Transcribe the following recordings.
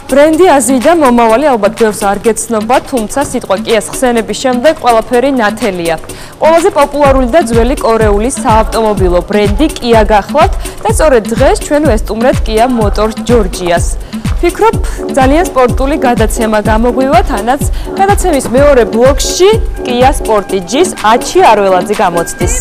ბრენდი აზიიდან მომავალი ალბათ ბევრს არ გეცნობა, თუმცა სიტყვა კიას ხსენების შემდეგ ყველაფერი ნათელია. ყველაზე პოპულარული და ძველი კორეული საავტომობილო ბრენდი კია გახლავთ და სწორედ დღეს ჩვენ ვესტუმრეთ კია მოტორს ჯორჯიას. Ვფიქრობ, ძალიან სპორტული გადაცემა გამოგვივათ, ანაც გადაცემის მეორე ბლოკში კია სპორტიჯის აჩი არველაძე გამოცდის.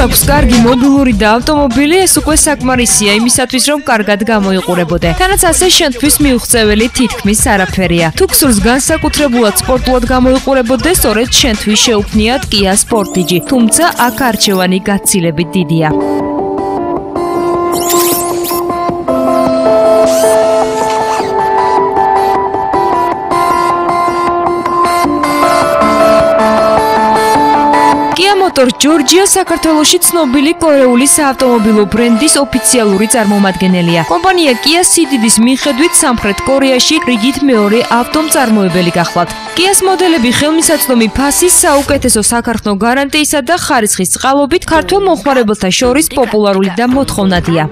აქვს კარგი მობილური და ავტომობილი, ეს უკვე საკმარისია იმისათვის, რომ კარგად გამოიყურებოდე. თანაც ასე შენთვის მიუღწეველი თითქმის არაფერია. თუ გსურს განსაკუთრებულად სპორტულად გამოიყურებოდე, სწორედ შენთვის შეუქმნიათ კია სპორტიჯი, თუმცა აქ არჩევანი გაცილებით დიდია. მოტორს ჯორჯია საქართველოში ცნობილი კორეული საავტომობილო ბრენდის ოფიციალური წარმომადგენელია. კომპანია კია სიდიდის მიხედვით სამხრეთ კორეაში რიგით მეორე ავტომწარმოებელი გახლავთ. კიას მოდელები ხელმისაწვდომი ფასის, საუკეთესო საქარხნო გარანტიისა და ხარისხის წყალობით ქართულ მომხმარებელთა შორის პოპულარული და მოთხოვნადია.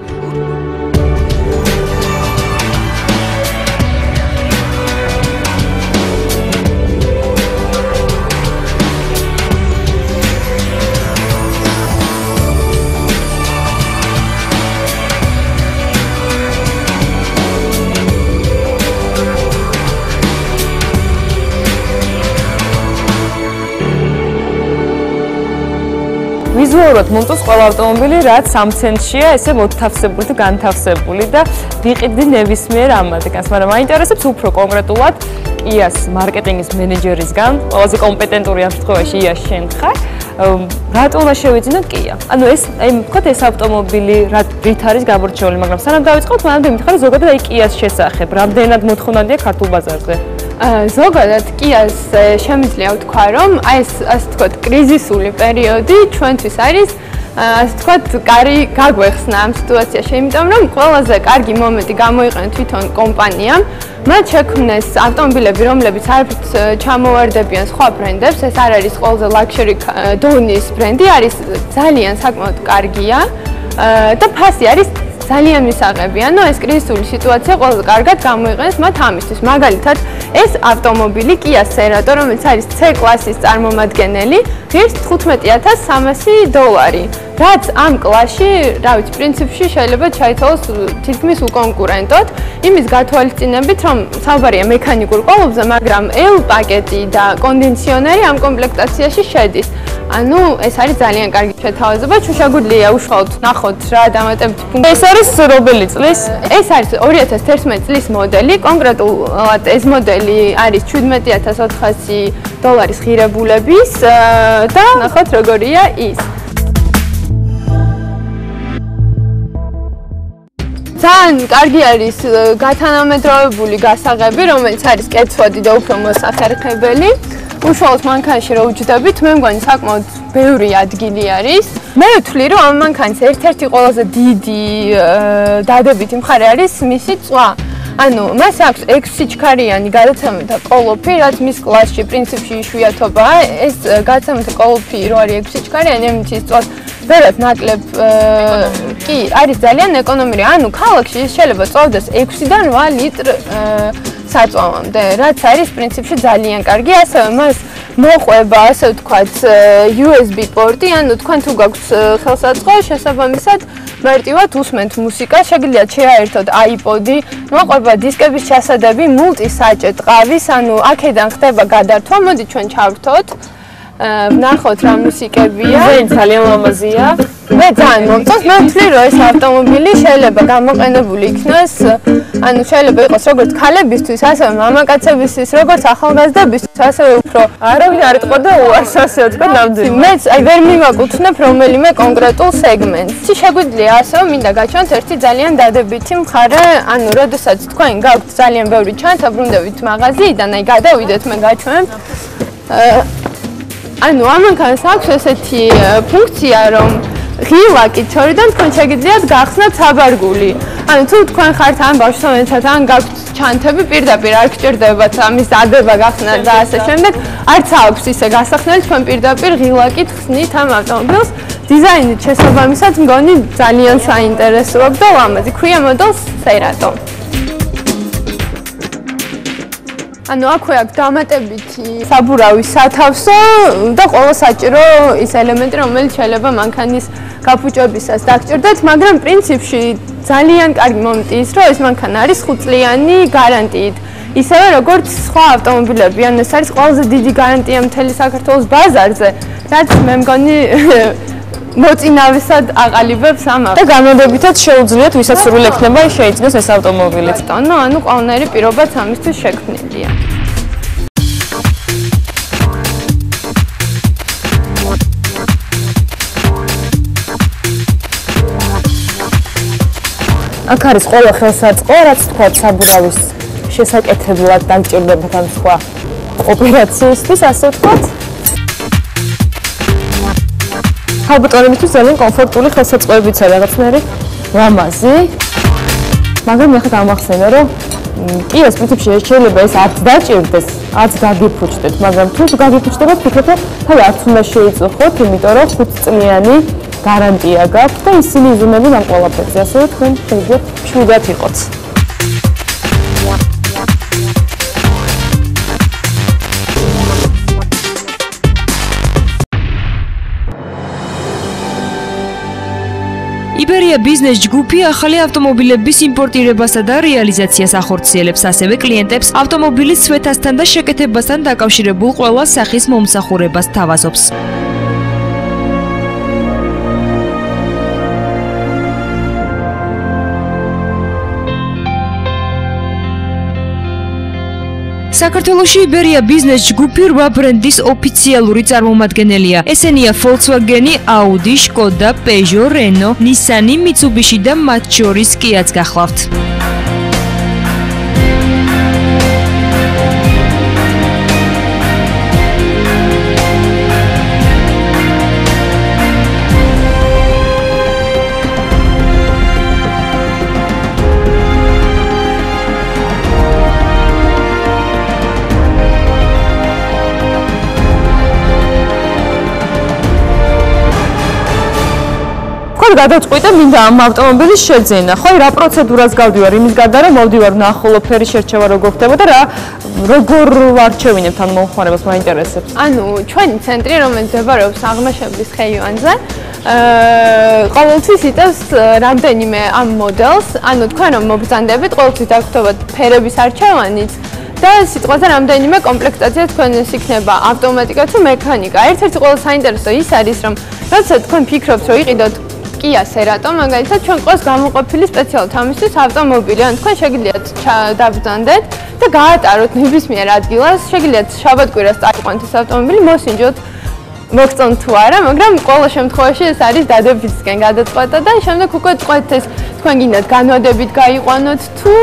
ვიზუალურად მომწონს ყველა ავტომობილი, რაც 3 ცენტშია, ესე მოთავსებული და განთავსებული და ვიყიდი ნებისმიერ ამადგანს, მაგრამ მაინტერესებს უფრო კონკრეტულად კიას მარკეტინგის მენეჯერისგან, ყველაზე კომპეტენტური ამ შემთხვევაში ია შენ ხარ. რატო უნდა შევიძინოთ კია? ანუ ეს, ვთქვათ, ეს ავტომობილი რით არის გამორჩეული, მაგრამ სანამ დავიწყოთ, მანამდე მითხარი ზოგადად აი კიას შესახებ, რამდენად მოთხოვნადია ქართულ ბაზარზე? ზოგადად კიას შემიძლია ვთქვა, რომ აი ეს ასე ვთქვათ კრიზისული პერიოდი ჩვენთვის არის ასე ვთქვათ კარი გაგვეხსნა ამ სიტუაციაში, იმიტომ რომ ყველაზე კარგი მომენტი გამოიყენა თვითონ კომპანიამ, მათ შექმნეს ავტომობილები, რომლებიც არაფრით ჩამოვარდებიან სხვა ბრენდებს, ეს არ არის ყველაზე ლაქშერი დონის ბრენდი, არის ძალიან საკმაოდ კარგია და ფასი არის ძალიან მისაღები. ანუ ეს კრიზისული სიტუაცია ყველაზე კარგად გამოიყენეს მათ ამისთვის. მაგალითად, ეს ავტომობილი Kia Cerato, რომელიც არის C კლასის წარმომადგენელი, ღირს $15,300. რაც ამ კლასში, რა ვიცი, პრინციპში შეიძლება ჩაითვალოს თითქმის უკონკურენტოდ, იმის გათვალისწინებით, რომ საუბარია მექანიკურ კოლოფზე, მაგრამ L პაკეტი და კონდიციონერი ამ კომპლექტაციაში შედის. ანუ ეს არის ძალიან კარგი შეთავაზება, თუ შეგვიძლია უშუალოდ ნახოთ რა დამატებით ფუნქცია. ეს არის რომელი წლის? ეს არის 2011 წლის მოდელი, კონკრეტულად ეს მოდელი არის $17,400 ღირებულების და ნახოთ როგორია ის. ძალიან კარგი არის გათანამედროვებული გასაღები, რომელიც არის კეთვადი და უფრო მოსახერხებელი. უშუალოდ მანქანაში რო უჯდებით, მე მგონი საკმაოდ ბევრი ადგილი არის. მე ვთვლი, რომ ამ მანქანის ერთ-ერთი ყველაზე დიდი დადებითი მხარე არის მისი წვა. ანუ მას აქვს 6 სიჩქარიანი გადაცემათა კოლოფი, რაც მის კლასში პრინციპში იშვიათობაა. ეს გადაცემათა კოლოფი რო არის 6 სიჩქარიანი, ამით ის წვას ვერად ნაკლებ კი არის ძალიან ეკონომიური. ანუ ქალაქში შეიძლება წვავდეს 6-დან 8 ლიტრ საწვავამდე, რაც არის პრინციპში ძალიან კარგი. ასევე მას მოყვება, ასე ვთქვათ, USB პორტი, ანუ თქვენ თუ გაქვთ ხელსაწყო, შესაბამისად მარტივად უსმენთ მუსიკას, შეგიძლიათ შეაერთოთ iPod-ი, მოყვება დისკების ჩასადები, მულტისაჭე ტყავის, ანუ აქედან ხდება გადართვა, მოდი ჩვენ ჩავრთოთ. ვნახოთ რა მუსიკებია. ძალიან ლამაზია. მე ძალიან მომწონს, მე ვთვლი, რომ ეს ავტომობილი შეიძლება გამოყენებული იქნას, ანუ შეიძლება იყოს როგორც ქალებისთვის, ასევე მამაკაცებისთვის, როგორც ახალგაზრდებისთვის, ასევე უფრო არავინ არ იტყოდა უარს, ასე ვთქვათ, ნამდვილად. მეც აი ვერ მივაკუთვნებ რომელიმე კონკრეტულ სეგმენტს. შეგვიძლია ასევე მინდა გაჩვენოთ ერთი ძალიან დადებითი მხარე, ანუ როდესაც თქვენ გაქვთ ძალიან ბევრი ჩანთა, ბრუნდებით მაღაზიიდან, აი გადავიდეთ, მე გაჩვენებ. ანუ ამ მანქანას აქვს ესეთი ფუნქცია, რომ ღილაკი თორიდან თქვენ შეგიძლიათ გახსნათ საბარგული. ანუ თუ თქვენ ხართ ამ ბავშვს რომელსაც ან გაქვთ ჩანთები პირდაპირ არ გჭირდებათ ამის დადება გახსნათ და ასე შემდეგ. არც აქვს ისე გასახსნელი თქვენ პირდაპირ ღილაკით ხსნით ამ ავტომობილს. დიზაინით შესაბამისად მგონი ძალიან საინტერესოა და ლამაზი. ქვია მოდელს Cerato. ანუ აქვე აქვს დამატებითი საბურავი სათავსო და ყველა საჭირო ის ელემენტი, რომელიც შეიძლება მანქანის გაფუჭებისას დაგჭირდეთ, მაგრამ პრინციპში ძალიან კარგი მომენტი ის, რომ ეს მანქანა არის 5 წლიანი გარანტიით. ისევე როგორც სხვა ავტომობილები, ანუ ეს არის ყველაზე დიდი გარანტია მთელი საქართველოს ბაზარზე, რაც მე მგონი მოწინავესად აყალიბებს ამ და განმეორებითაც შეუძლიათ ვისაც სურვილი ექნება შეიძინოს ეს ავტომობილი. ანუ ყველანაირი პირობაც ამისთვის შექმნილია. აქ არის ყველა ხელსაწყო, რაც თქვა საბურავის შესაკეთებლად დაგჭირდებათ ამ სხვა ოპერაციისთვის, ასე ვთქვათ. ხალბატონებისთვის ძალიან კომფორტული ხელსაწყოებიცაა რაღაცნაირი ლამაზი. მაგრამ ახლა გამახსენე, რომ კი ეს პრინციპში შეიძლება ეს არც დაჭირდეს, არც გაგიფუჭდეთ, მაგრამ თუ გაგიფუჭდებათ, ფიქრობ, რომ თავი არც უნდა შეიწუხოთ, იმიტომ რომ 5 წლიანი გარანტია გაქვთ და ისინი იზრუნებენ ამ ყველაფერზე, ასე რომ თქვენ შეგიძლიათ მშვიდად იყოთ. იბერია ბიზნეს ჯგუფი ახალი ავტომობილების იმპორტირებასა და რეალიზაციას ახორციელებს, ასევე კლიენტებს ავტომობილის ცვეთასთან და შეკეთებასთან დაკავშირებულ ყველა სახის მომსახურებას თავაზობს. საქართველოში იბერია ბიზნეს ჯგუფი 8 ბრენდის ოფიციალური წარმომადგენელია. ესენია Volkswagen, Audi, Skoda, Peugeot, Renault, Nissan, Mitsubishi და მათ შორის Kia-ც გახლავთ. გადავწყვიტე მინდა ამ ავტომობილის შეძენა. ხო, რა პროცედურას გავდივარ იმის გარდა, რომ მოვდივარ ნახულობ ფერის შერჩევა როგორ ხდება და როგორ ვარჩევინებთ ამ მომხმარებელს მაინტერესებს. ანუ ჩვენი ცენტრი, რომელიც მდებარეობს აღმაშენებლის ხეივანზე, ყოველთვის იტევს რამდენიმე ამ მოდელს, ანუ თქვენ რომ მობრძანდებით, ყოველთვის დაგხვდებათ ფერების არჩევანით და სიტყვაზე რამდენიმე კომპლექტაცია თქვენს იქნება ავტომატიკა თუ მექანიკა. ერთ-ერთი ყველა საინტერესო ის არის, რომ როდესაც თქვენ ფიქრობთ, რომ იყიდოთ Kia Cerato, მაგალითად ჩვენ ყავს გამოყოფილი სპეციალურად ამისთვის ავტომობილი, ან თქვენ შეგიძლიათ დავბრძანდეთ და გაატაროთ ნებისმიერ ადგილას, შეგიძლიათ შაბათ-კვირას წაიყვანოთ ეს ავტომობილი, მოსინჯოთ, მოგწონთ თუ არა, მაგრამ ყველა შემთხვევაში ეს არის დადებისკენ გადაწყვეტა და შემდეგ უკვე წყვეთ ეს თქვენ გინდათ განვადებით გაიყვანოთ თუ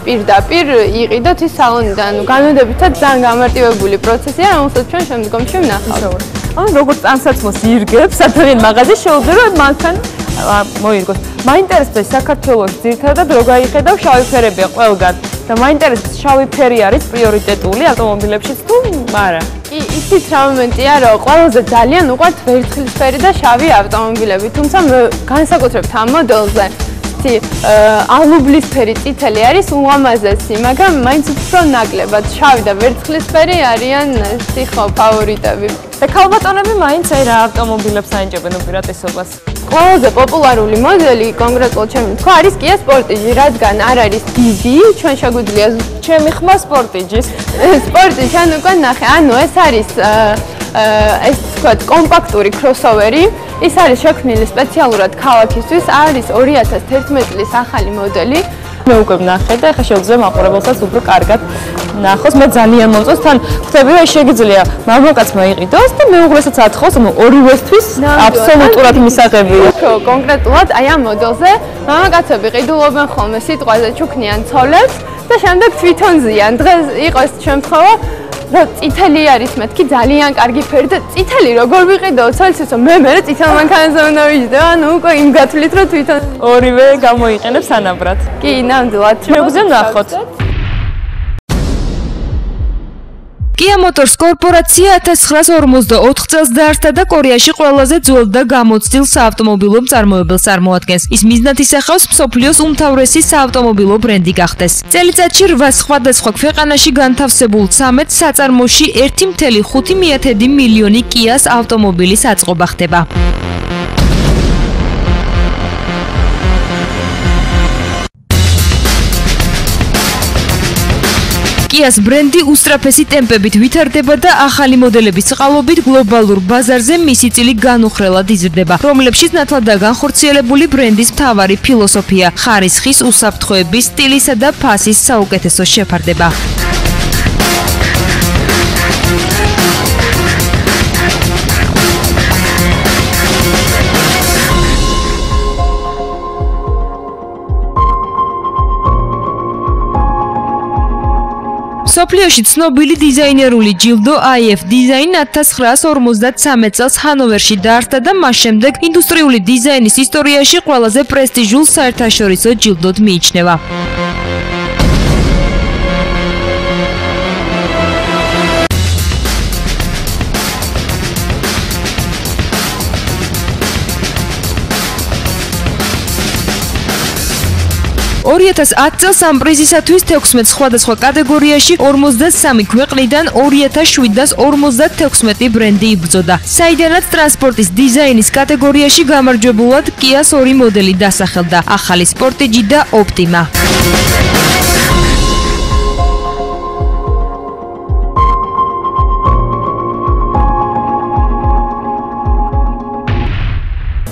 პირდაპირ იყიდოთ ის სალონიდან. ანუ განვადებითაც ძალიან გამარტივებული პროცესია, რომელსაც ჩვენ შემდგომში ვნახავთ. ანუ როგორც წამსაცმელს ირგებს, სადღაც მაღაზიაში შეუძლია რომ მანქან მოირგოს. მაინტერესებს საქართველოს ძირითადად რო გაიხედავ შავი ფერებია ყველგან და მაინტერესებს შავი ფერი არის პრიორიტეტული ავტომობილებშიც თუ არა? კი, ისიც რა მომენტია, რომ ყველაზე ძალიან უყვართ ვერცხლისფერი და შავი ავტომობილები, თუმცა განსაკუთრებით ამ მოდელზე ალუბლისფერი წითელი არის ულამაზესი, მაგრამ მაინც უფრო ნაკლებად შავი და ვერცხლისფერი არიან ესეთი ხო ფავორიტები. და ქალბატონები მაინც აი რა ავტომობილებს აინჭებენ უპირატესობას. ყველაზე პოპულარული მოდელი კონკრეტულად ჩემი თქვა არის Kia Sportage, რადგან არ არის დიდი, ჩვენ შეგვიძლია ჩემი ხმა Sportage-ის. Sportage, ანუ უკვე ნახე, ანუ ეს არის ეს თქვა კომპაქტური crossover-ი. ის არის შექმნილი სპეციალურად ქალაქისთვის, არის 2011 წლის ახალი მოდელი. მე უკვე ვნახე და ახლა შეუძლია მაყურებელსაც უფრო კარგად ნახოს. მე ძალიან მომწონს, თან ხვდები რომ შეიძლება მამაკაცმა იყიდოს და მეუღლესაც ათხოვს, ანუ ორივესთვის აბსოლუტურად მისაღებია. კონკრეტულად აი ამ მოდელზე მამაკაცები ყიდულობენ ხოლმე სიტყვაზე ჩუქნიან ცოლებს და შემდეგ თვითონ ზიან. დღეს იყო ეს შემთხვევა რომ წითელი არის მეთქი ძალიან კარგი ფერი და წითელი როგორ ვიყიდაო ცალსისო მე წითელ მანქანაზე უნდა ვიჯდე ანუ უკვე იმ გათვლით რომ თვითონ ორივე გამოიყენებს ანაბრად. კი ნამდვილად მეუღზე ნახოთ. Kia Motors კორპორაცია 1954 წელს დაარსდა და კორეაში ყველაზე ძველ და გამოცდილ საავტომობილო მწარმოებელს წარმოადგენს. ის მიზნად ისახავს მსოფლიოს უმთავრესი საავტომობილო ბრენდი გახდეს. წელიწადში 8 სხვადასხვა ქვეყანაში განთავსებულ 13 საწარმოში 1.5 მილიონი Kia-ს ავტომობილის აწყობა ხდება. Kia-ს ბრენდი უსწრაფესი ტემპებით ვითარდება და ახალი მოდელების წყალობით გლობალურ ბაზარზე მისი წილი განუხრელად იზრდება, რომლებშიც ნათლადაა განხორციელებული ბრენდის მთავარი ფილოსოფია, ხარისხის, უსაფრთხოების, სტილისა და ფასის საუკეთესო შეფარდება. სოფლიოში ცნობილი დიზაინერული ჯილდო IF Design 1953 წელს ჰანოვერში დაარსდა და მას შემდეგ ინდუსტრიული დიზაინის ისტორიაში ყველაზე პრესტიჟულ საერთაშორისო ჯილდოდ მიიჩნევა. წელს ამ პრიზისათვის 16 სხვადასხვა კატეგორიაში 53 ქვეყნიდან 2756 ბრენდი იბრძოდა. საიდანაც ტრანსპორტის დიზაინის კატეგორიაში გამარჯვებულად Kia-ს 2 მოდელი დასახელდა: ახალი სპორტიჯი და Optima.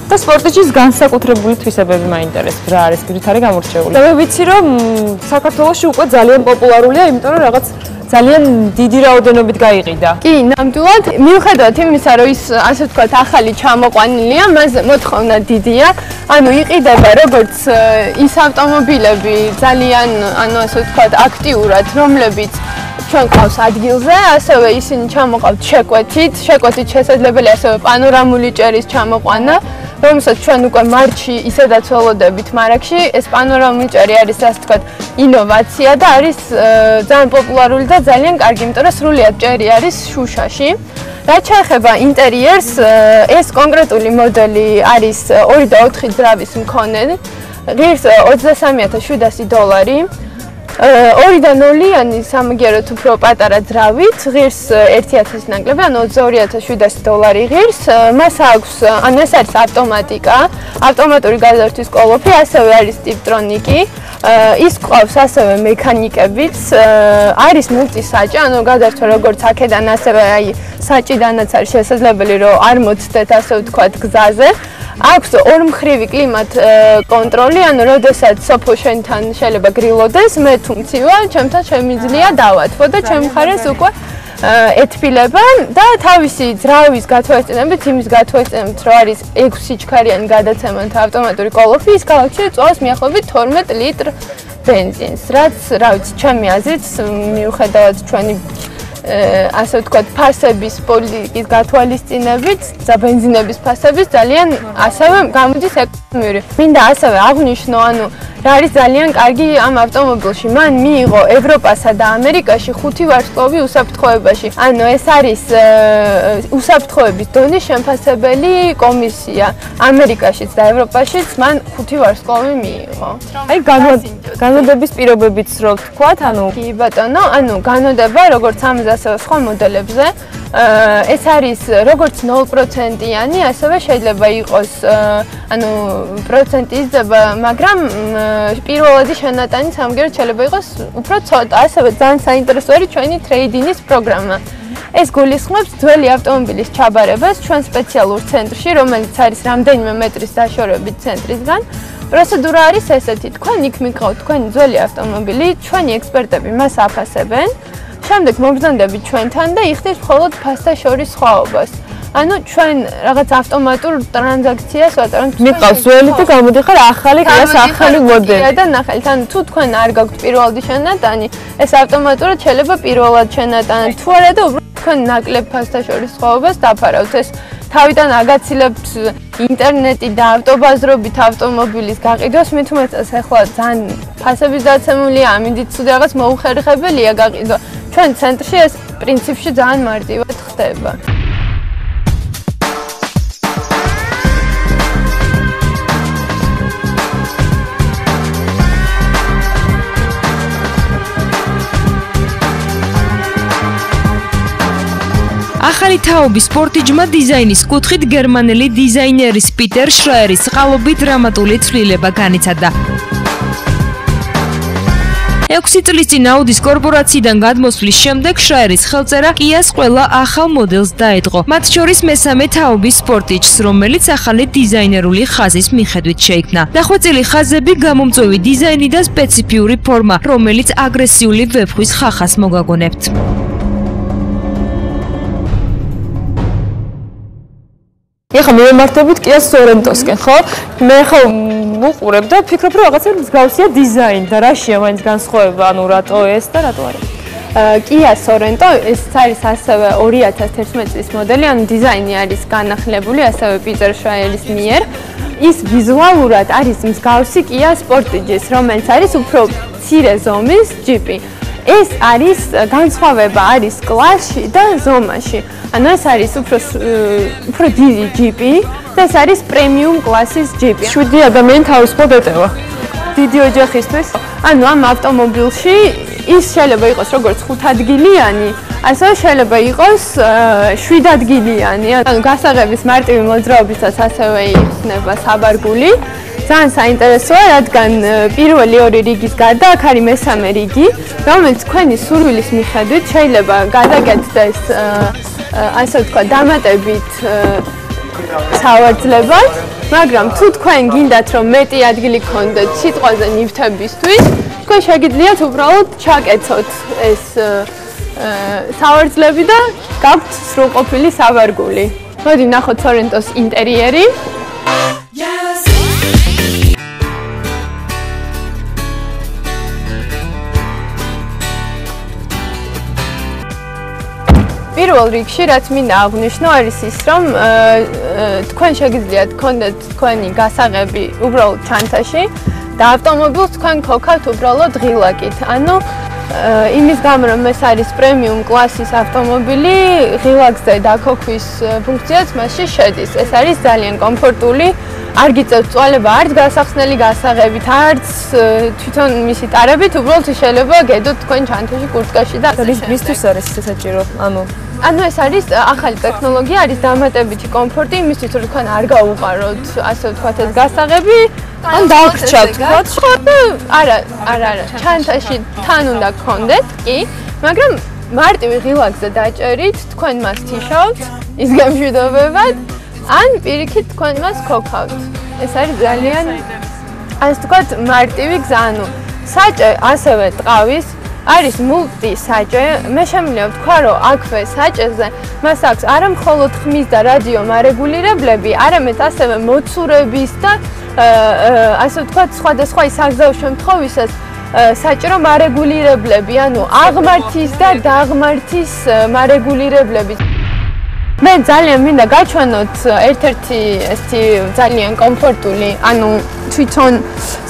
და სპორტიჯის განსაკუთრებული თვისებები მაინტერესებს, რა არის პირითარი გამორჩეული. და მე ვიცი რომ საქართველოში უკვე ძალიან პოპულარულია, იმიტომ რომ რაღაც ძალიან დიდი რაოდენობით გაიყიდა. კი, ნამდვილად, მიუხედავად იმისა, რომ ის ასე ვთქვათ, ახალი ჩამოყვანილია, მასზე მოთხოვნა დიდია. ანუ იყიდება როგორც ის ავტომობილები ძალიან, ანუ ასე ვთქვათ, აქტიურად, რომლებიც ჩვენ ყავს ადგილზე, ასევე ისინი ჩამოყავთ შეკვეთით შესაძლებელია ასევე პანორამული ჭერის ჩამოყვანა, რომელსაც ჩვენ უკვე მარტში ისედაც ველოდებით მარაგში. ეს პანორამული ჭერი არის ასე ვთქვათ, ინოვაცია და არის ძალიან პოპულარული და ძალიან კარგი, იმიტომ რომ სრულიად ჭერი არის შუშაში. რაც შეეხება ინტერიერს, ეს კონკრეტული მოდელი არის 2 და 4 ძრავის მქონე, ღირს $23,700. 2 და 0-იანი სამაგიეროდ უფრო პატარა ძრავით, ღირს 1000 ნაკლები, ანუ $22,700 ღირს. მას აქვს, ანუ ეს არის ავტომატიკა, ავტომატური გაზართვის კოლოფი, ასევე არის ტიპტრონიკი. ის ყავს ასევე მექანიკებიც, არის მულტისაჭი, ანუ გადართვა როგორც აქედან, ასევე აი საჭიდანაც არის შესაძლებელი, რომ არ მოცდეთ ასე ვთქვათ გზაზე. აქვს ორმხრივი კლიმატ კონტროლი, ანუ როდესაც სოფო შენთან შეიძლება გრილოდეს, მე თუ მცივა, ჩემთან შემიძლია დავათვო და ჩემ მხარეს უკვე ეთბილება და თავისი ძრავის გათვალისწინებით, იმის გათვალისწინებით, რომ არის 6 ჩქარიანი გადაცემათა ავტომატური კოლოფი, ის ქალაქში წვავს მიახლოებით 12 ლიტრ ბენზინს, რაც, რა ვიცი, ჩემი აზრით, მიუხედავად ჩვენი ასე ვთქვათ, ფასების პოლიტიკის გათვალისწინებით და ბენზინების ფასების ძალიან ასევე გამოდის ეკონომიური. მინდა ასევე აღვნიშნო, ანუ რა არის ძალიან კარგი ამ ავტომობილში. მან მიიღო ევროპასა და ამერიკაში 5 ვარსკვლავი უსაფრთხოებაში. ანუ ეს არის უსაფრთხოების დონის შემფასებელი კომისია. ამერიკაშიც და ევროპაშიც მან 5 ვარსკვლავი მიიღო. აი განოდების პირობებიც რო ვთქვათ, ანუ კი ბატონო, ანუ განოდება როგორც ამაზე ასევე სხვა მოდელებზე, ეს არის როგორც 0%-იანი, ასევე შეიძლება იყოს ანუ პროცენტი იზრდება, მაგრამ პირველადი შენატანი სამაგიეროდ შეიძლება იყოს უფრო ცოტა. ასევე ძალიან საინტერესო არის ჩვენი ტრეიდინის პროგრამა. ეს გულისხმობს ძველი ავტომობილის ჩაბარებას ჩვენ სპეციალურ ცენტრში, რომელიც არის რამდენიმე მეტრის დაშორებით ცენტრისგან. პროცედურა არის ესეთი, თქვენ იქ მიყავთ თქვენი ძველი ავტომობილი, ჩვენი ექსპერტები მას აფასებენ. შემდეგ მობრძანდებით ჩვენთან და იხდის მხოლოდ ფასთა შორის სხვაობას. ანუ ჩვენ რაღაც ავტომატურ ტრანზაქციას ვატარებთ. მიყავს ძველი და გამოდიხარ ახალი კიას ახალი მოდელი. და ნახეთ, ანუ თუ თქვენ არ გაქვთ პირველადი შენატანი, ეს ავტომატურად შეიძლება პირველად შენატანოთ. თუ არა და უბრალოდ თქვენ ნაკლებ ფასთაშორის სხვაობას დაფარავთ. ეს თავიდან აგაცილებთ ინტერნეტი და ავტობაზრობით ავტომობილის გაყიდვას, მით უმეტეს ახლა ძალიან ფასების დაცემულია, ამინდით ცუდი რაღაც მოუხერხებელია გაყიდვა. ჩვენ ცენტრში ეს პრინციპში ძალიან მარტივად ხდება. ახალი თაობის სპორტიჯმა დიზაინის კუთხით გერმანელი დიზაინერის პიტერ შრაერის წყალობით დრამატული ცვლილება განიცადა. 6 წლის წინ აუდის კორპორაციიდან გადმოსვლის შემდეგ შრაერის ხელწერა კიას ყველა ახალ მოდელს დაეწყო. მათ შორის მესამე თაობის სპორტიჯს, რომელიც ახალი დიზაინერული ხაზის მიხედვით შეიქმნა. დახვეწილი ხაზები, გამომწვევი დიზაინი და სპეციფიური ფორმა, რომელიც აგრესიული ვეფხვის ხახას მოგაგონებთ. ეხლა მივემართებით კიას სორენტოსკენ, ხო? მე ხა ვუყურებ და ვფიქრობ, რომ რაღაცა მსგავსია დიზაინი და რაშია მაინც განსხვავება, ანუ რატო ეს და რატო არა? Kia Sorento ეს არის ასევე 2011 წლის მოდელი, ანუ დიზაინი არის განახლებული ასევე პიტერ შრაერის მიერ. ის ვიზუალურად არის მსგავსი Kia Sportage-ის, რომელიც არის უფრო მცირე ზომის ჯიპი. ეს არის განსხვავება არის კლასში და ზომაში. ანუ ეს არის უფრო დიდი ჯიპი და ეს არის პრემიუმ კლასის ჯიპი. 7 ადამიანი თავისუფლად ეტევა. დიდი ოჯახისთვის. ანუ ამ ავტომობილში ის შეიძლება იყოს როგორც 5 ადგილიანი, ასევე შეიძლება იყოს 7 ადგილიანი. ანუ გასაღების მარტივი მოძრაობისას ასევე იხსნება საბარგული. ძალიან საინტერესოა, რადგან პირველი ორი რიგის გარდა აქ არის მესამე რიგი, რომელიც თქვენი სურვილის მიხედვით შეიძლება გადაგეცდეს ასე ვთქვა, დამატებით სავარძლებად, მაგრამ თუ თქვენ გინდათ რომ მეტი ადგილი გქონდეთ სიტყვაზე ნივთებისთვის, თქვენ შეგიძლიათ უბრალოდ ჩაკეცოთ ეს სავარძლები და გაქვთ სრულყოფილი საბარგული. მოდი ვნახოთ Sorrentos ინტერიერი. პირველ რიგში რაც მინდა აღვნიშნო არის ის რომ თქვენ შეგიძლიათ გქონდეთ თქვენი გასაღები უბრალოდ ჩანთაში და ავტომობილს თქვენ გქონდეთ უბრალოდ ღილაკით. ანუ იმის გამო რომ ეს არის პრემიუმ კლასის ავტომობილი, ღილაკზე დაქოქვის ფუნქციაც მასში შედის. ეს არის ძალიან კომფორტული, არ გიწევთ წვალება არც გასახსნელი გასაღებით, არც თვითონ მისი ტარებით, უბრალოდ შეიძლება გედოთ თქვენ ჩანთაში კურტკაში და მისთვის არის საჭირო, ანუ ეს არის ახალი ტექნოლოგია, არის დამატებითი კომფორტი იმისთვის, რომ თქვენ არ გაუყაროთ, ასე ვთქვათ, ეს გასაღები, ან დაგრჩათ, ვთქვათ, ხო და არა, ჩანთაში თან უნდა გქონდეთ, კი, მაგრამ მარტივი ღილაკზე დაჭერით, თქვენ მას თიშავთ, ის გამშვიდობებად, ან პირიქით თქვენ მას გქონავთ. ეს არის ძალიან, ასე ვთქვათ, მარტივი გზა, ანუ საჭე ასევე ტყავის არის მულტი საჭე. მე შემიძლია ვთქვა, რომ აქვე საჭეზე მას აქვს არა მხოლოდ ხმის და რადიო მარეგულირებლები, არამედ ასევე მოცურების და ასე ვთქვათ, სხვადასხვა საგზაო შემთხვევისას საჭირო მარეგულირებლები, ანუ აღმართის და დაღმართის მარეგულირებლები. მე ძალიან მინდა გაჩვენოთ ერთ-ერთი ესეთი ძალიან კომფორტული, ანუ თვითონ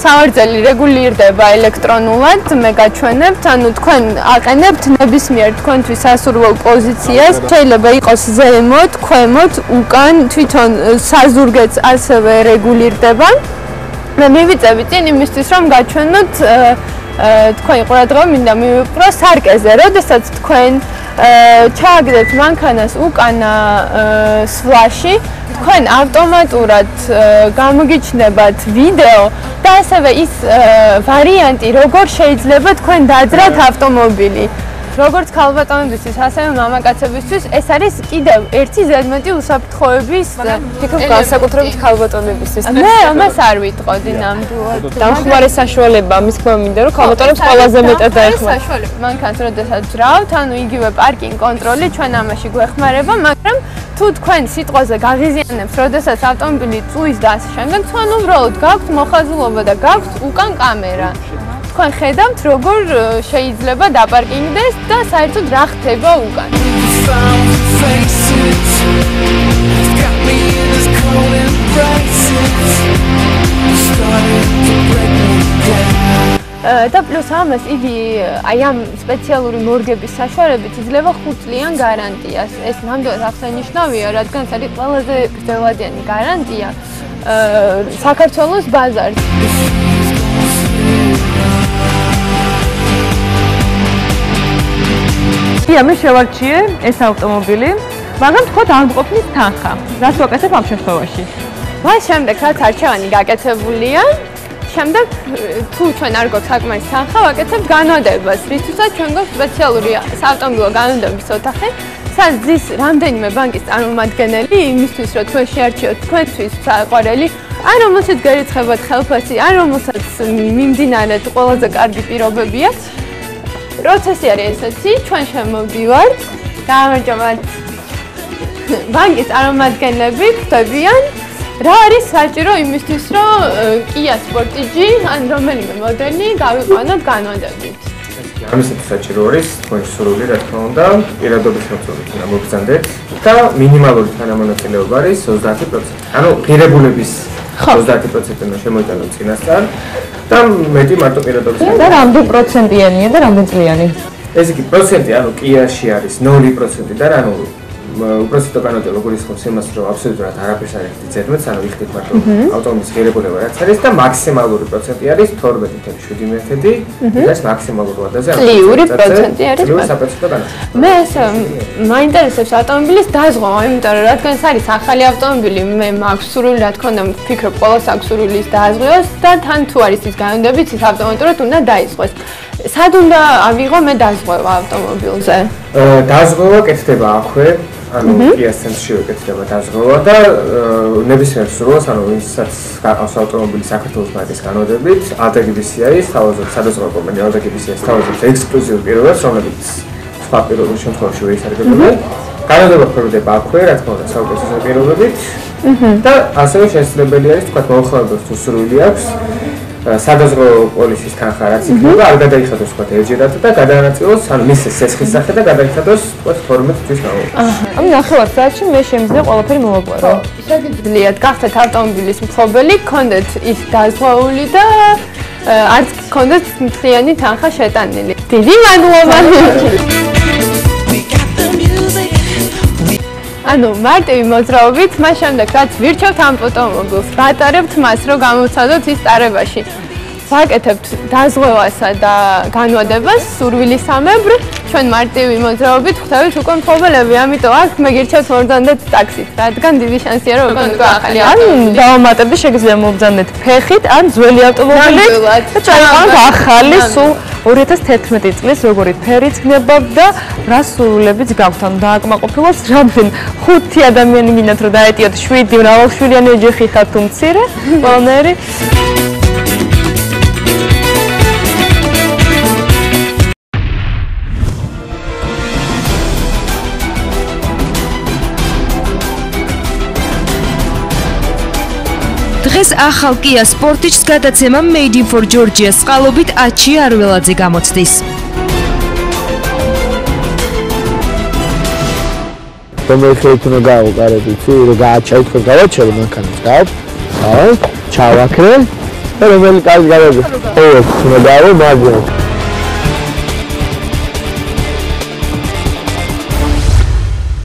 სავარძელი რეგულირდება ელექტრონულად, მე გაჩვენებთ, ანუ თქვენ აყენებთ ნებისმიერ თქვენთვის სასურველ პოზიციას, შეიძლება იყოს ზემოთ, ქვემოთ, უკან, თვითონ საზურგეც ასევე რეგულირდება. მე მივიწევი წინ იმისთვის, რომ გაჩვენოთ თქვენი ყურადღება მინდა მივიპყრო სარკეზე, როდესაც თქვენ ჩააგდეთ მანქანას უკანა სვლაში, თქვენ ავტომატურად გამოგიჩნდებათ ვიდეო და ასევე ის ვარიანტი, როგორ შეიძლება თქვენ დაძრათ ავტომობილი. როგორც ქალბატონებისთვის, ასევე მამაკაცებისთვის ეს არის კიდევ ერთი ზედმეტი უსაფრთხოების თითქოს განსაკუთრებით ქალბატონებისთვის. მე ამას არ ვიტყოდი ნამდვილად. დამხმარე საშუალება მის თქმა მინდა რომ ქალბატონებს ყველაზე მეტად დაეხმარება. საშუალება მანქანას როდესაც ძრავთ, ანუ იგივე პარკინგ კონტროლი ჩვენ ამაში გვეხმარება, მაგრამ თუ თქვენ სიტყვაზე გაღიზიანებთ, როდესაც ავტომობილი წვის და ასე შემდეგ, თქვენ უბრალოდ გაქვთ მოხაზულობა და გაქვთ უკან კამერა. თქვენ ხედავთ, როგორ შეიძლება დაპარკინგდეს და საერთოდ რა ხდება უკან. და პლუს ამას იგი აი ამ სპეციალური მორგების საშუალებით იძლევა 5 წლიან გარანტიას. ეს ნამდვილად აღსანიშნავია, რადგან ეს არის ყველაზე გრძელვადიანი გარანტია საქართველოს ბაზარზე. მე შევარჩიე ეს ავტომობილი, მაგრამ თქვათ არ მყოფნის თანხა. რას ვაკეთებ ამ შემთხვევაში? მას შემდეგ რაც არჩევანი გაკეთებულია, შემდეგ თუ ჩვენ არ გვაქვს საკმარის თანხა, ვაკეთებთ განოდებას, რითუცაც ჩვენ გვაქვს სპეციალური საავტომობილო განოდების ოთახი, სადაც ზის რამდენიმე ბანკის წარმომადგენელი იმისთვის, რომ თქვენ შეარჩიოთ თქვენთვის საყვარელი, ან რომელსაც გაირიცხებათ ხელფასი, ან რომელსაც მიმდინარედ ყველაზე კარგი პირობები აქვს. პროცესი არის ესეთი, ჩვენ შემოვდივართ, გამარჯობათ. ბანკის წარმომადგენლები ხვდებიან, რა არის საჭირო იმისთვის, რომ Kia Sportage ან რომელიმე მოდელი გავიყვანოთ განვადებით. ამისათვის საჭირო არის თქვენი სურვილი, რა თქმა უნდა, პირადობის მოწოდებით მოგზანდეთ და მინიმალური თანამონაწილეობა არის 30%. ანუ ღირებულების 30% უნდა შემოიტანოთ წინასწარ და მეტი მარტო პირადობის. და რამდენ პროცენტიანია და რამდენ წლიანი? ეს იგი პროცენტი, ანუ Kia-ში არის 0% და ანუ უბრალოდ განავითარო გულისხმობს იმას, რომ აბსოლუტურად არაფერს არ იხდით ზედმეტს, ანუ იხდით მარტო ავტომობილის ღირებულება რაც არის და მაქსიმალური პროცენტი არის 12.7%, ეს მაქსიმალური ვადაზე არის. წლიური პროცენტი არის. საპროცენტო განათლება. მე ეს მაინტერესებს ავტომობილის დაზღვევა, იმიტომ რომ რადგან ეს არის ახალი ავტომობილი, მე მაქვს სურვილი, რა თქმა უნდა, ვფიქრობ, ყველას აქვს სურვილი ის დააზღვიოს და თან თუ არის ის განმდებიც, ის ავტომატურად უნდა დაიზღვეს. სად უნდა ავიღო მე დაზღვევა ავტომობილზე? დაზღვევა კეთდება აქვე. ანუ Kia ცენტრში ვეკეთდება დაზღვევა და ნებისმიერ სურვილს, ანუ ვინცაც გყავს ავტომობილი საქართველოს მარკის განოდებით, ADGBCI-ის თავაზობს სადაზღვევო კომპანია ADGBCI-ის თავაზობს ექსკლუზიურ პირობებს, რომლებიც სხვა პირობების შემთხვევაში ვერ ისარგებლობენ. განოდება ფორმდება აქვე, რა თქმა უნდა, საუკეთესო პირობებით და ასევე შესაძლებელი არის, თქვა მოხალხოს თუ სურვილი აქვს სადაზღვევო პოლისის თანხა რაც იქნება, არ გადაიხადოს თქვა ერთჯერად და გადაანაწილოს, ანუ მისცეს სესხის სახე და გადაიხადოს თქვა 12 თვის განმავლობაში. ანუ ნახევარ საათში მე შემიძლია ყველაფერი მოვაგვარო. შეგიძლიათ გახდეთ ავტომობილის მფლობელი, გქონდეთ ის დაზღვეული და არც გქონდეთ მთლიანი თანხა შეტანილი. დიდი მადლობა. ანუ მარტივი მოძრაობით, მას შემდეგ რაც ვირჩევთ ამ ავტომობილს, ვატარებთ მას, რომ გამოვცადოთ ის ტარებაში. ვაკეთებთ დაზღვევასა და განვადებას სურვილისამებრ, ჩვენ მარტივი მოძრაობით ხვდებით უკვე მფლობელები, ამიტომ აქ მე გირჩევთ მოვბრძანდეთ ტაქსით, რადგან დიდი შანსია რომ უკვე ახალი ან დავამატებდი შეგიძლია მოვბრძანდეთ ფეხით, ან ძველი ავტომობილით და ჩაიყვანოთ ახალი სულ 2011 წლის როგორი ფერიც გნებავთ და რა სურვილებიც გაქვთ, ანუ დააკმაყოფილოს რამდენ 5 ადამიანი გინდათ რომ დაეტიოთ 7 მრავალშვილიანი ოჯახი ხართ თუ მცირე, ყველანაირი დღეს ახალ Kia Sportage-ს გადაცემა Made in for Georgia-ს წყალობით აჩი არველაძე გამოცდის. რომელშიც უნდა გავყარები, თუ რა გააჩაიქო გავაჩერე მანქანას, ჩავაქრე და რომელი კარგი გავაგე. ხო, უნდა დავო, მაგრამ